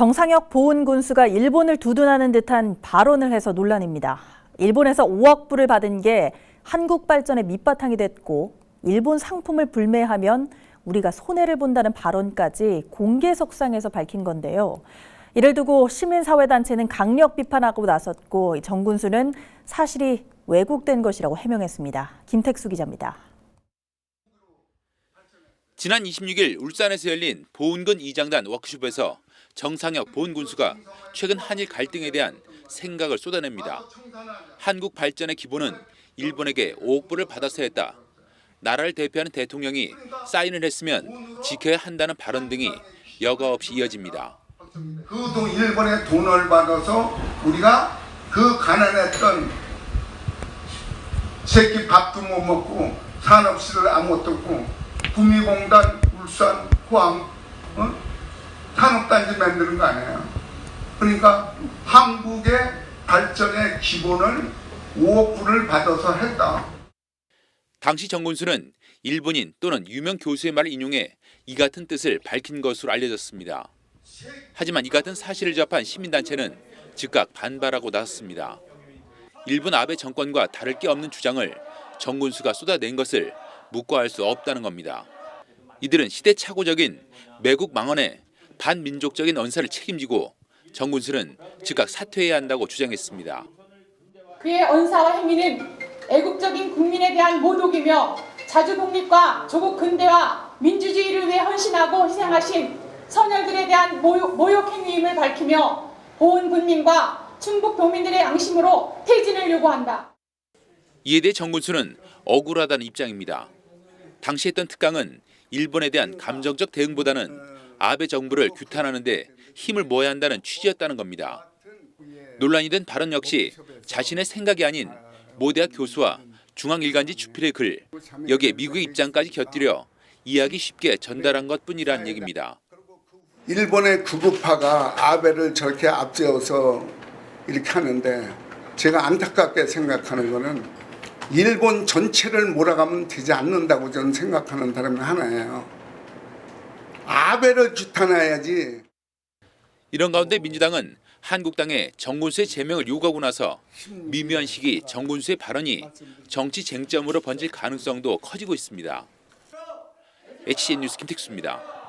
정상혁 보훈군수가 일본을 두둔하는 듯한 발언을 해서 논란입니다. 일본에서 5억 불을 받은 게 한국 발전의 밑바탕이 됐고 일본 상품을 불매하면 우리가 손해를 본다는 발언까지 공개석상에서 밝힌 건데요. 이를 두고 시민사회단체는 강력 비판하고 나섰고 정 군수는 사실이 왜곡된 것이라고 해명했습니다. 김택수 기자입니다. 지난 26일 울산에서 열린 보훈군 이장단 워크숍에서 정상혁 보훈군수가 최근 한일 갈등에 대한 생각을 쏟아냅니다. 한국 발전의 기본은 일본에게 5억 불을 받아서 했다. 나라를 대표하는 대통령이 사인을 했으면 지켜야 한다는 발언 등이 여과 없이 이어집니다. 그도 일본의 돈을 받아서 우리가 그 가난했던 새끼 밥도 못 먹고 산업시설 아무것도 없고 구미공단, 울산, 포항 산업단지 만드는 거 아니에요. 그러니까 한국의 발전의 기본을 5억 불을 받아서 했다. 당시 정 군수는 일본인 또는 유명 교수의 말을 인용해 이 같은 뜻을 밝힌 것으로 알려졌습니다. 하지만 이 같은 사실을 접한 시민단체는 즉각 반발하고 나섰습니다. 일본 아베 정권과 다를 게 없는 주장을 정 군수가 쏟아낸 것을 묵과할 수 없다는 겁니다. 이들은 시대착오적인 매국 망언에 반민족적인 언사를 책임지고 정 군수는 즉각 사퇴해야 한다고 주장했습니다. 그의 언사와 행위는 애국적인 국민에 대한 모독이며 자주 독립과 조국 근대화 민주주의를 위해 헌신하고 희생하신 선열들에 대한 모욕 행위임을 밝히며 보훈 군민과 충북 도민들의 양심으로 퇴진을 요구한다. 이에 대해 정 군수는 억울하다는 입장입니다. 당시 했던 특강은 일본에 대한 감정적 대응보다는 아베 정부를 규탄하는 데 힘을 모아야 한다는 취지였다는 겁니다. 논란이 된 발언 역시 자신의 생각이 아닌 모 대학 교수와 중앙일간지 주필의 글, 여기에 미국의 입장까지 곁들여 이해하기 쉽게 전달한 것뿐이라는 얘기입니다. 일본의 구구파가 아베를 저렇게 앞세워서 이렇게 하는데 제가 안타깝게 생각하는 거는 일본 전체를 몰아가면 되지 않는다고 저는 생각하는 사람이 하나예요. 아베를 규탄해야지. 이런 가운데 민주당은 한국당에 정 군수의 제명을 요구하고 나서 미묘한 시기 정 군수의 발언이 정치 쟁점으로 번질 가능성도 커지고 있습니다. HCN 뉴스 김택수입니다.